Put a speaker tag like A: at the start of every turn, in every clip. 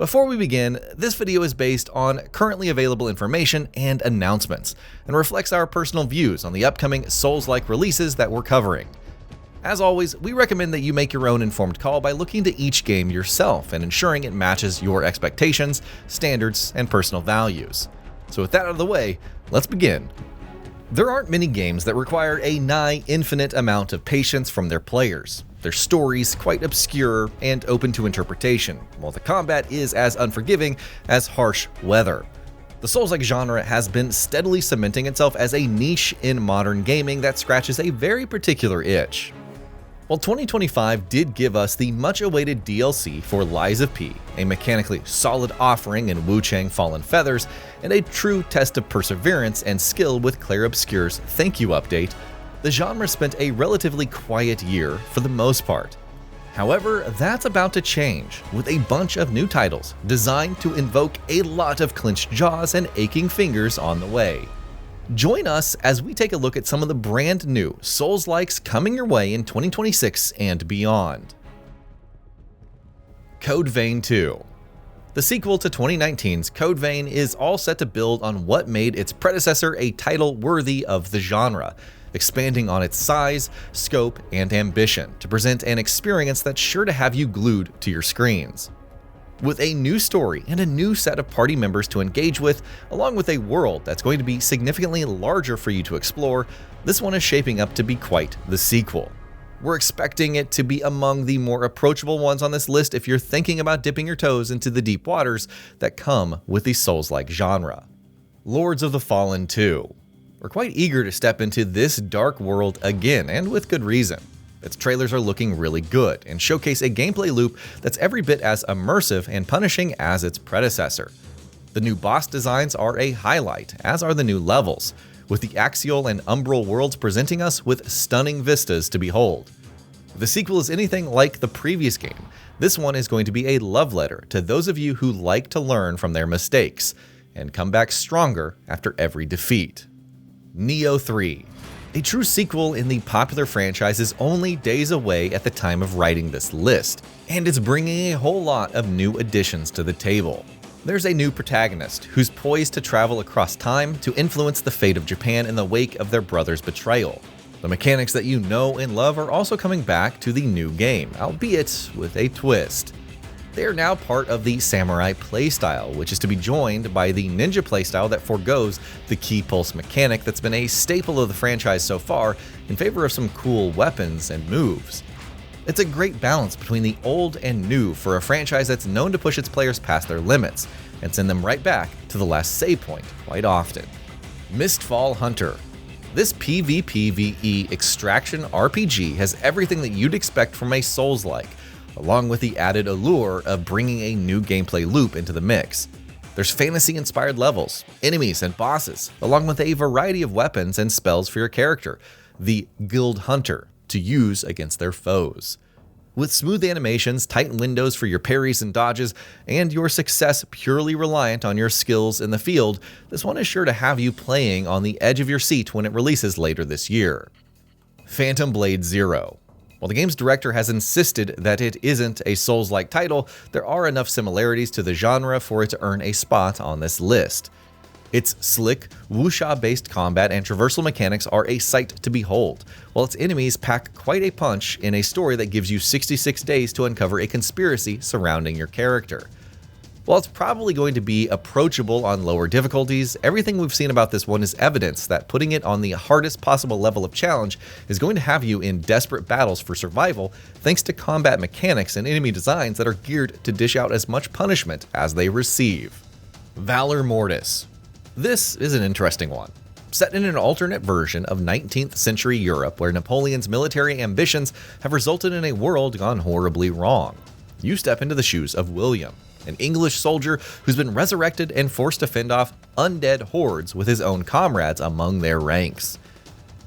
A: Before we begin, this video is based on currently available information and announcements, and reflects our personal views on the upcoming Souls-like releases that we're covering. As always, we recommend that you make your own informed call by looking to each game yourself and ensuring it matches your expectations, standards, and personal values. So with that out of the way, let's begin. There aren't many games that require a nigh infinite amount of patience from their players. Their stories quite obscure and open to interpretation, while the combat is as unforgiving as harsh weather. The Souls-like genre has been steadily cementing itself as a niche in modern gaming that scratches a very particular itch. While 2025 did give us the much-awaited DLC for Lies of P, a mechanically solid offering in Luoyang Fallen Feathers, and a true test of perseverance and skill with Clair Obscure's Thank You update, the genre spent a relatively quiet year for the most part. However, that's about to change, with a bunch of new titles designed to invoke a lot of clenched jaws and aching fingers on the way. Join us as we take a look at some of the brand new Souls-likes coming your way in 2026 and beyond. Code Vein 2. The sequel to 2019's Code Vein is all set to build on what made its predecessor a title worthy of the genre, expanding on its size, scope, and ambition to present an experience that's sure to have you glued to your screens. With a new story and a new set of party members to engage with, along with a world that's going to be significantly larger for you to explore, this one is shaping up to be quite the sequel. We're expecting it to be among the more approachable ones on this list if you're thinking about dipping your toes into the deep waters that come with the Souls-like genre. Lords of the Fallen 2. We're quite eager to step into this dark world again, and with good reason. Its trailers are looking really good and showcase a gameplay loop that's every bit as immersive and punishing as its predecessor. The new boss designs are a highlight, as are the new levels, with the axial and umbral worlds presenting us with stunning vistas to behold. If the sequel is anything like the previous game, this one is going to be a love letter to those of you who like to learn from their mistakes and come back stronger after every defeat. Nioh 3. A true sequel in the popular franchise is only days away at the time of writing this list, and it's bringing a whole lot of new additions to the table. There's a new protagonist who's poised to travel across time to influence the fate of Japan in the wake of their brother's betrayal. The mechanics that you know and love are also coming back to the new game, albeit with a twist. They are now part of the Samurai playstyle, which is to be joined by the Ninja playstyle that forgoes the key pulse mechanic that's been a staple of the franchise so far in favor of some cool weapons and moves. It's a great balance between the old and new for a franchise that's known to push its players past their limits and send them right back to the last save point quite often. Mistfall Hunter. This PvPvE extraction RPG has everything that you'd expect from a Souls-like, along with the added allure of bringing a new gameplay loop into the mix. There's fantasy-inspired levels, enemies, and bosses, along with a variety of weapons and spells for your character, the Guild Hunter, to use against their foes. With smooth animations, tight windows for your parries and dodges, and your success purely reliant on your skills in the field, this one is sure to have you playing on the edge of your seat when it releases later this year. Phantom Blade Zero. While the game's director has insisted that it isn't a Souls-like title, there are enough similarities to the genre for it to earn a spot on this list. Its slick, wuxia-based combat and traversal mechanics are a sight to behold, while its enemies pack quite a punch in a story that gives you 66 days to uncover a conspiracy surrounding your character. While it's probably going to be approachable on lower difficulties, everything we've seen about this one is evidence that putting it on the hardest possible level of challenge is going to have you in desperate battles for survival, thanks to combat mechanics and enemy designs that are geared to dish out as much punishment as they receive. Valor Mortis. This is an interesting one. Set in an alternate version of 19th century Europe where Napoleon's military ambitions have resulted in a world gone horribly wrong. You step into the shoes of William, an English soldier who's been resurrected and forced to fend off undead hordes with his own comrades among their ranks.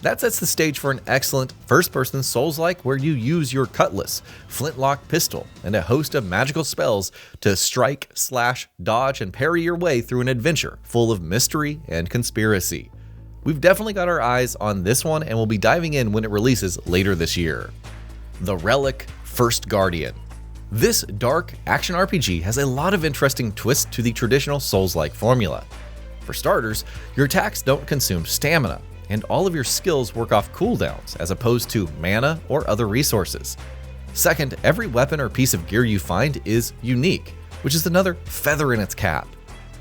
A: That sets the stage for an excellent first-person Souls-like where you use your cutlass, flintlock pistol, and a host of magical spells to strike, slash, dodge, and parry your way through an adventure full of mystery and conspiracy. We've definitely got our eyes on this one and we'll be diving in when it releases later this year. The Relic First Guardian. This dark action RPG has a lot of interesting twists to the traditional Souls-like formula. For starters, your attacks don't consume stamina, and all of your skills work off cooldowns as opposed to mana or other resources. Second, every weapon or piece of gear you find is unique, which is another feather in its cap.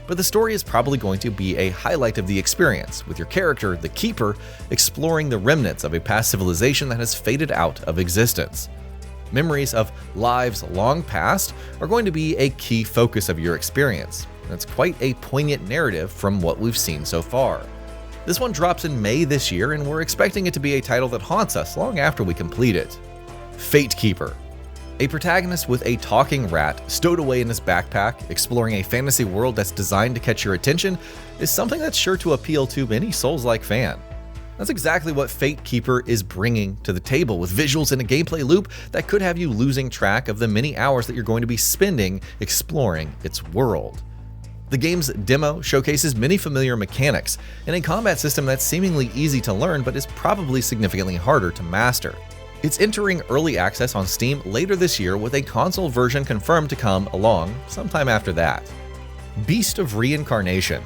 A: But the story is probably going to be a highlight of the experience, with your character, the Keeper, exploring the remnants of a past civilization that has faded out of existence. Memories of lives long past are going to be a key focus of your experience, and it's quite a poignant narrative from what we've seen so far. This one drops in May this year, and we're expecting it to be a title that haunts us long after we complete it. Fatekeeper. A protagonist with a talking rat stowed away in his backpack, exploring a fantasy world that's designed to catch your attention, is something that's sure to appeal to any Souls-like fan. That's exactly what Fatekeeper is bringing to the table, with visuals and a gameplay loop that could have you losing track of the many hours that you're going to be spending exploring its world. The game's demo showcases many familiar mechanics and a combat system that's seemingly easy to learn but is probably significantly harder to master. It's entering early access on Steam later this year, with a console version confirmed to come along sometime after that. Beast of Reincarnation.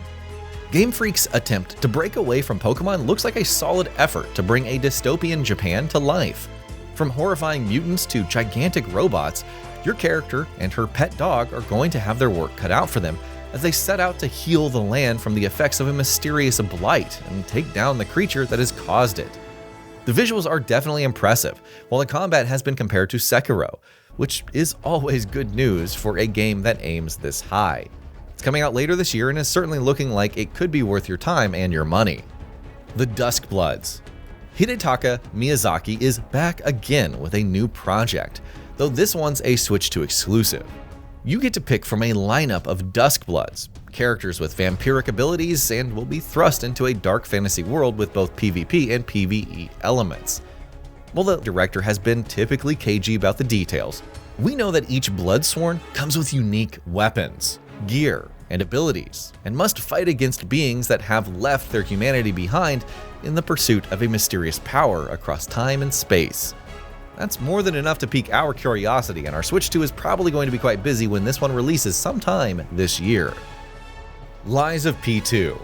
A: Game Freak's attempt to break away from Pokemon looks like a solid effort to bring a dystopian Japan to life. From horrifying mutants to gigantic robots, your character and her pet dog are going to have their work cut out for them as they set out to heal the land from the effects of a mysterious blight and take down the creature that has caused it. The visuals are definitely impressive, while the combat has been compared to Sekiro, which is always good news for a game that aims this high. It's coming out later this year and is certainly looking like it could be worth your time and your money. The Duskbloods. Hidetaka Miyazaki is back again with a new project, though this one's a Switch 2 exclusive. You get to pick from a lineup of Duskbloods, characters with vampiric abilities, and will be thrust into a dark fantasy world with both PvP and PvE elements. While the director has been typically cagey about the details, we know that each Bloodsworn comes with unique weapons, gear, and abilities, and must fight against beings that have left their humanity behind in the pursuit of a mysterious power across time and space. That's more than enough to pique our curiosity, and our Switch 2 is probably going to be quite busy when this one releases sometime this year. Lies of P2.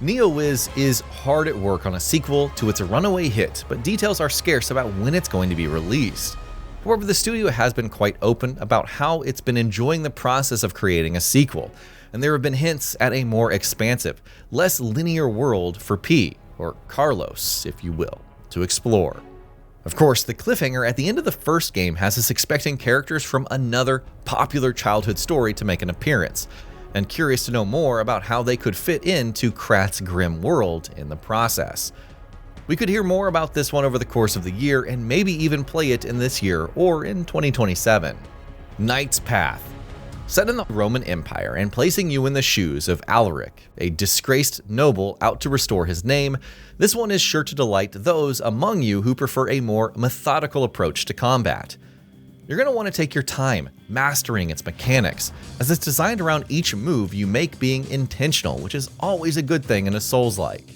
A: Nioh is hard at work on a sequel to its runaway hit, but details are scarce about when it's going to be released. However, the studio has been quite open about how it's been enjoying the process of creating a sequel, and there have been hints at a more expansive, less linear world for P, or Carlos, if you will, to explore. Of course, the cliffhanger at the end of the first game has us expecting characters from another popular childhood story to make an appearance, and curious to know more about how they could fit into Krat's grim world in the process. We could hear more about this one over the course of the year, and maybe even play it in this year or in 2027. Knight's Path. Set in the Roman Empire and placing you in the shoes of Alaric, a disgraced noble out to restore his name, this one is sure to delight those among you who prefer a more methodical approach to combat. You're going to want to take your time mastering its mechanics, as it's designed around each move you make being intentional, which is always a good thing in a Souls-like.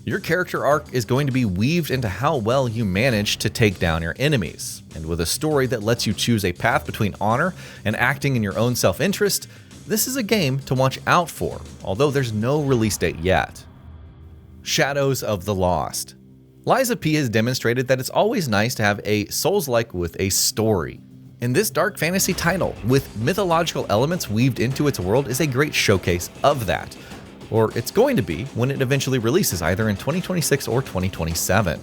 A: Your character arc is going to be weaved into how well you manage to take down your enemies, and with a story that lets you choose a path between honor and acting in your own self-interest, this is a game to watch out for, although there's no release date yet. Shadows of the Lost. Liza P has demonstrated that it's always nice to have a Souls-like with a story. And this dark fantasy title, with mythological elements weaved into its world, is a great showcase of that. Or it's going to be when it eventually releases, either in 2026 or 2027.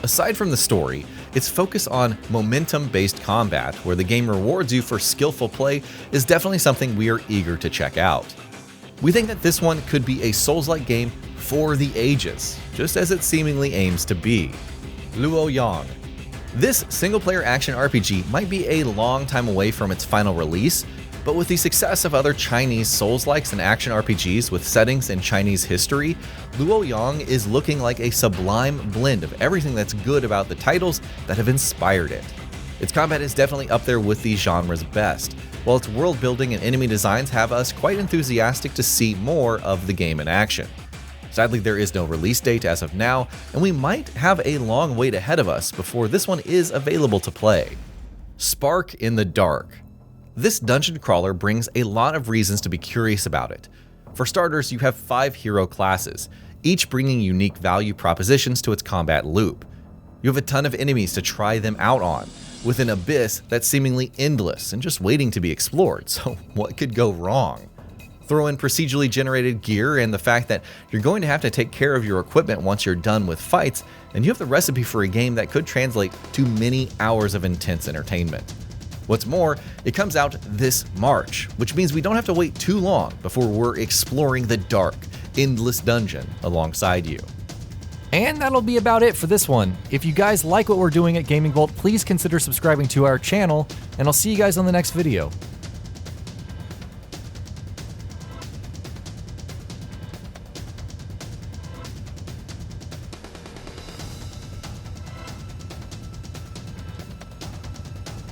A: Aside from the story, its focus on momentum-based combat, where the game rewards you for skillful play, is definitely something we are eager to check out. We think that this one could be a Souls-like game for the ages, just as it seemingly aims to be. Luoyang. This single-player action RPG might be a long time away from its final release, but with the success of other Chinese Souls-likes and action RPGs with settings in Chinese history, Luoyang is looking like a sublime blend of everything that's good about the titles that have inspired it. Its combat is definitely up there with the genre's best, while its world building and enemy designs have us quite enthusiastic to see more of the game in action. Sadly, there is no release date as of now, and we might have a long wait ahead of us before this one is available to play. Spark in the Dark. This dungeon crawler brings a lot of reasons to be curious about it. For starters, you have 5 hero classes, each bringing unique value propositions to its combat loop. You have a ton of enemies to try them out on, with an abyss that's seemingly endless and just waiting to be explored, so what could go wrong? Throw in procedurally generated gear and the fact that you're going to have to take care of your equipment once you're done with fights, and you have the recipe for a game that could translate to many hours of intense entertainment. What's more, it comes out this March, which means we don't have to wait too long before we're exploring the dark, endless dungeon alongside you.
B: And that'll be about it for this one. If you guys like what we're doing at Gaming Vault, please consider subscribing to our channel, and I'll see you guys on the next video.